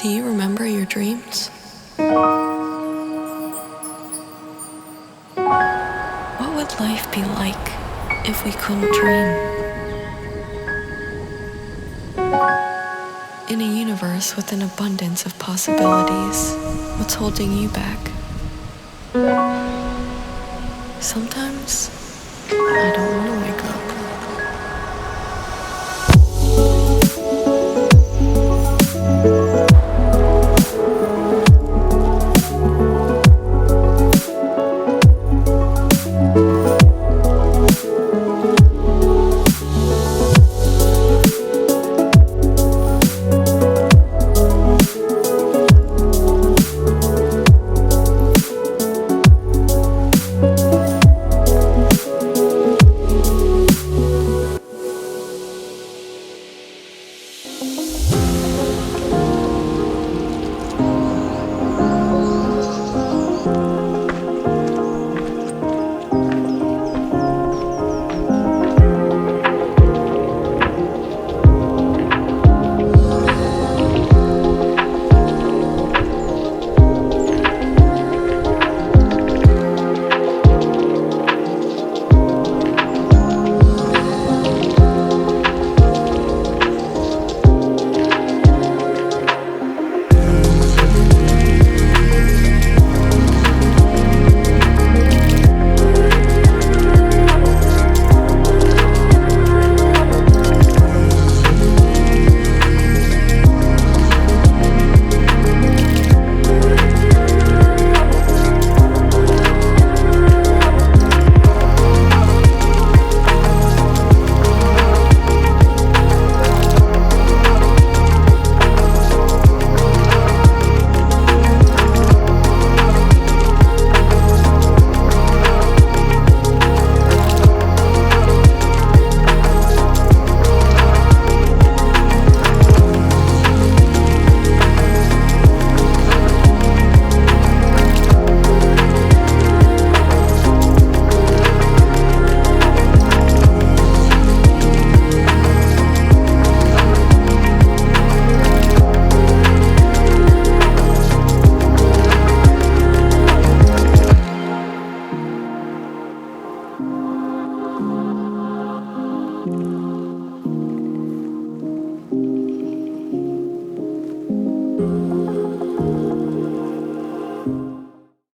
Do you remember your dreams? What would life be like if we couldn't dream? In a universe with an abundance of possibilities, what's holding you back? Sometimes I don't want to wake up.